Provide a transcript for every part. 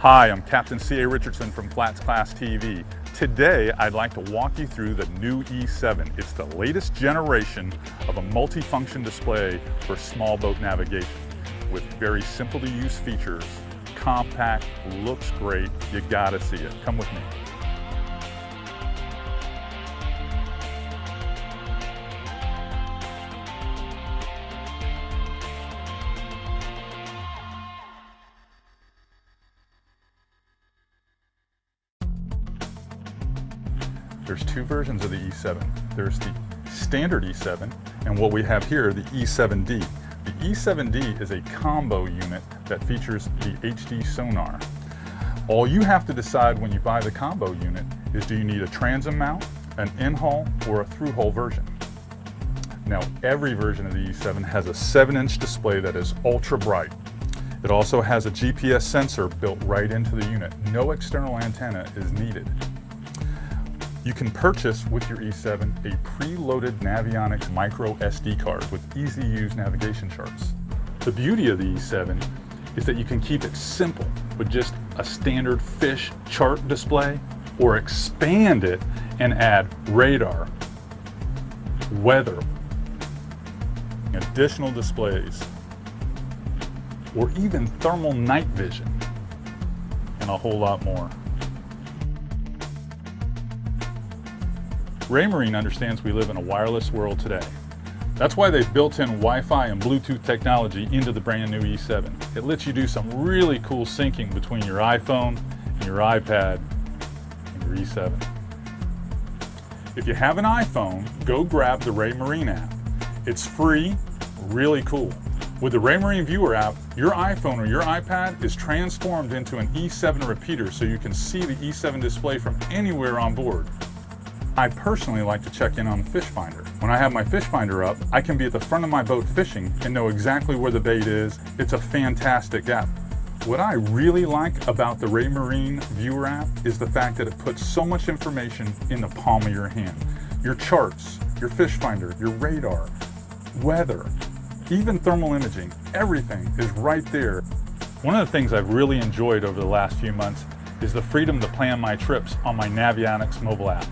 Hi, I'm Captain C.A. Richardson from Flats Class TV. Today, I'd like to walk you through the new E7. It's the latest generation of a multifunction display for small boat navigation with very simple to use features, compact, looks great, you gotta see it. Come with me. There's two versions of the E7. There's the standard E7 and what we have here, the E7D. The E7D is a combo unit that features the HD sonar. All you have to decide when you buy the combo unit is, do you need a transom mount, an in-hull, or a through-hull version? Now, every version of the E7 has a 7-inch display that is ultra bright. It also has a GPS sensor built right into the unit. No external antenna is needed. You can purchase with your E7 a preloaded Navionics micro SD card with easy to use navigation charts. The beauty of the E7 is that you can keep it simple with just a standard fish chart display, or expand it and add radar, weather, additional displays, or even thermal night vision, and a whole lot more. Raymarine understands we live in a wireless world today. That's why they've built in Wi-Fi and Bluetooth technology into the brand new E7. It lets you do some really cool syncing between your iPhone and your iPad and your E7. If you have an iPhone, go grab the Raymarine app. It's free, really cool. With the Raymarine Viewer app, your iPhone or your iPad is transformed into an E7 repeater so you can see the E7 display from anywhere on board. I personally like to check in on the fish finder. When I have my fish finder up, I can be at the front of my boat fishing and know exactly where the bait is. It's a fantastic app. What I really like about the Raymarine Viewer app is the fact that it puts so much information in the palm of your hand. Your charts, your fish finder, your radar, weather, even thermal imaging, everything is right there. One of the things I've really enjoyed over the last few months is the freedom to plan my trips on my Navionics mobile app.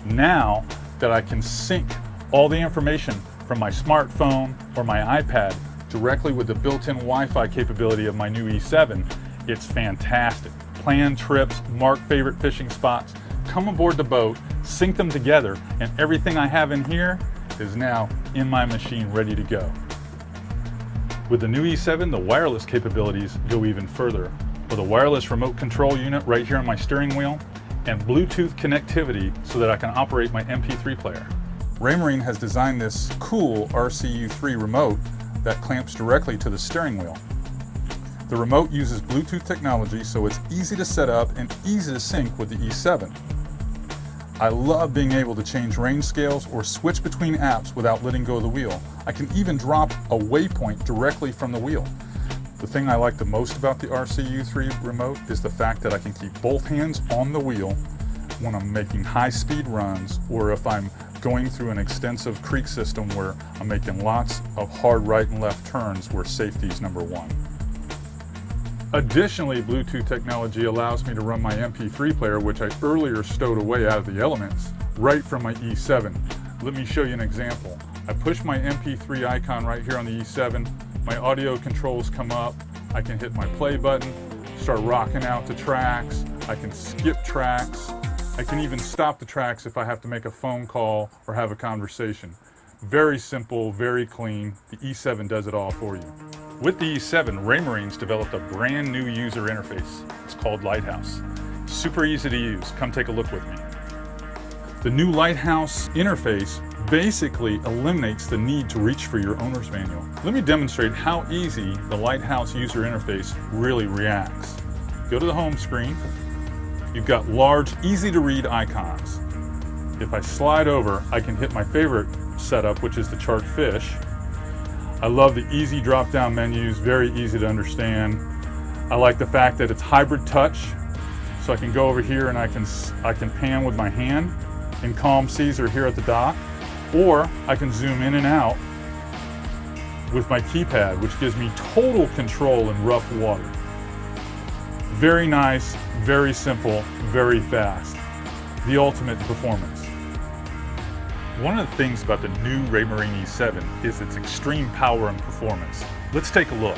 Now that I can sync all the information from my smartphone or my iPad directly with the built-in Wi-Fi capability of my new E7, it's fantastic. Plan trips, mark favorite fishing spots, come aboard the boat, sync them together, and everything I have in here is now in my machine ready to go. With the new E7, the wireless capabilities go even further. With a wireless remote control unit right here on my steering wheel, and Bluetooth connectivity so that I can operate my MP3 player. Raymarine has designed this cool RCU3 remote that clamps directly to the steering wheel. The remote uses Bluetooth technology, so it's easy to set up and easy to sync with the E7. I love being able to change range scales or switch between apps without letting go of the wheel. I can even drop a waypoint directly from the wheel. The thing I like the most about the RCU3 remote is the fact that I can keep both hands on the wheel when I'm making high-speed runs, or if I'm going through an extensive creek system where I'm making lots of hard right and left turns where safety is number one. Additionally, Bluetooth technology allows me to run my MP3 player, which I earlier stowed away out of the elements, right from my E7. Let me show you an example. I push my MP3 icon right here on the E7. My audio controls come up, I can hit my play button, start rocking out to tracks, I can skip tracks, I can even stop the tracks if I have to make a phone call or have a conversation. Very simple, very clean. The E7 does it all for you. With the E7, Raymarine's developed a brand new user interface. It's called Lighthouse. Super easy to use. Come take a look with me. The new Lighthouse interface basically eliminates the need to reach for your owner's manual. Let me demonstrate how easy the Lighthouse user interface really reacts. Go to the home screen. You've got large, easy to read icons. If I slide over, I can hit my favorite setup, which is the chart fish. I love the easy drop-down menus, very easy to understand. I like the fact that it's hybrid touch, so I can go over here and I can pan with my hand in calm seas or here at the dock. Or I can zoom in and out with my keypad, which gives me total control in rough water. Very nice, very simple, very fast. The ultimate performance. One of the things about the new Raymarine E7 is its extreme power and performance. Let's take a look.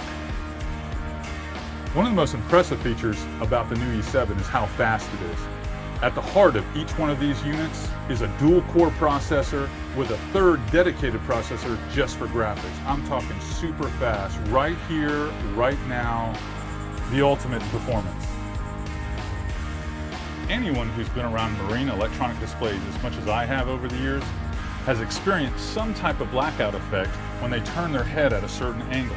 One of the most impressive features about the new E7 is how fast it is. At the heart of each one of these units is a dual-core processor with a third dedicated processor just for graphics. I'm talking super fast, right here, right now, the ultimate performance. Anyone who's been around marine electronic displays as much as I have over the years has experienced some type of blackout effect when they turn their head at a certain angle.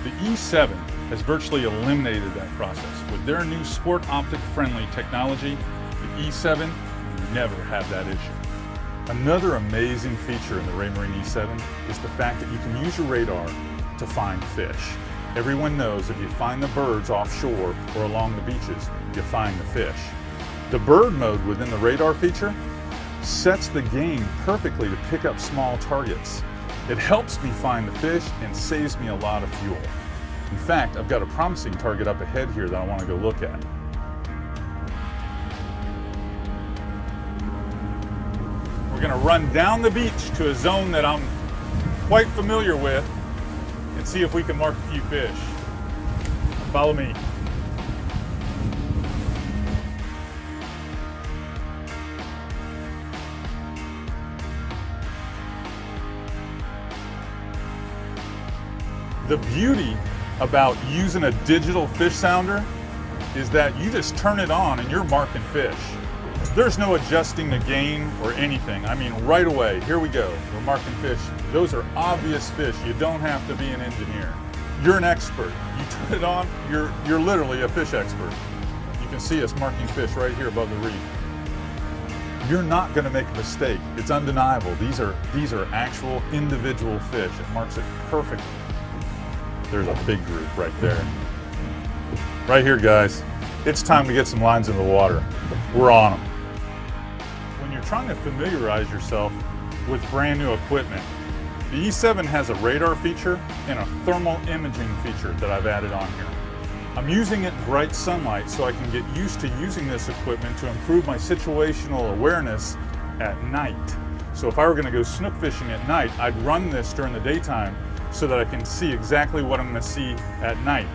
The E7 has virtually eliminated that process. With their new sport optic friendly technology, the E7 never have that issue. Another amazing feature in the Raymarine E7 is the fact that you can use your radar to find fish. Everyone knows if you find the birds offshore or along the beaches, you find the fish. The bird mode within the radar feature sets the game perfectly to pick up small targets. It helps me find the fish and saves me a lot of fuel. In fact, I've got a promising target up ahead here that I want to go look at. We're going to run down the beach to a zone that I'm quite familiar with and see if we can mark a few fish. Follow me. The beauty about using a digital fish sounder is that you just turn it on and you're marking fish. There's no adjusting the gain or anything. I mean, right away, here we go. We're marking fish. Those are obvious fish. You don't have to be an engineer. You're an expert. You turn it on, you're literally a fish expert. You can see us marking fish right here above the reef. You're not going to make a mistake. It's undeniable. These are actual individual fish. It marks it perfectly. There's a big group right there. Right here, guys. It's time to get some lines in the water. We're on them. When you're trying to familiarize yourself with brand new equipment, the E7 has a radar feature and a thermal imaging feature that I've added on here. I'm using it in bright sunlight so I can get used to using this equipment to improve my situational awareness at night. So if I were going to go snook fishing at night, I'd run this during the daytime so that I can see exactly what I'm going to see at night.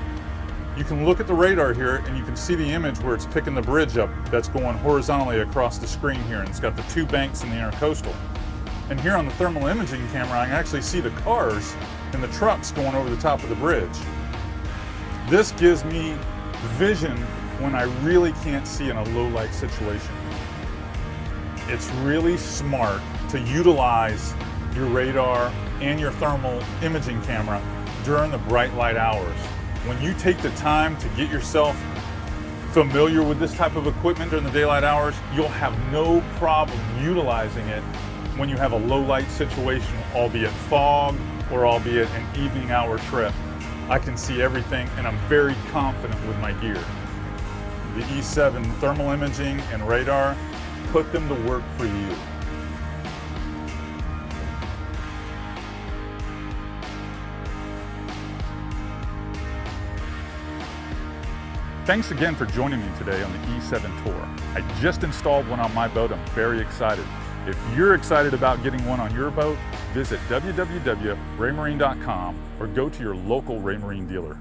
You can look at the radar here and you can see the image where it's picking the bridge up that's going horizontally across the screen here, and it's got the two banks in the intercoastal. And here on the thermal imaging camera, I can actually see the cars and the trucks going over the top of the bridge. This gives me vision when I really can't see in a low light situation. It's really smart to utilize your radar and your thermal imaging camera during the bright light hours. When you take the time to get yourself familiar with this type of equipment during the daylight hours, you'll have no problem utilizing it when you have a low light situation, albeit fog or albeit an evening hour trip. I can see everything and I'm very confident with my gear. The E7 thermal imaging and radar, put them to work for you. Thanks again for joining me today on the E7 tour. I just installed one on my boat. I'm very excited. If you're excited about getting one on your boat, visit www.raymarine.com or go to your local Raymarine dealer.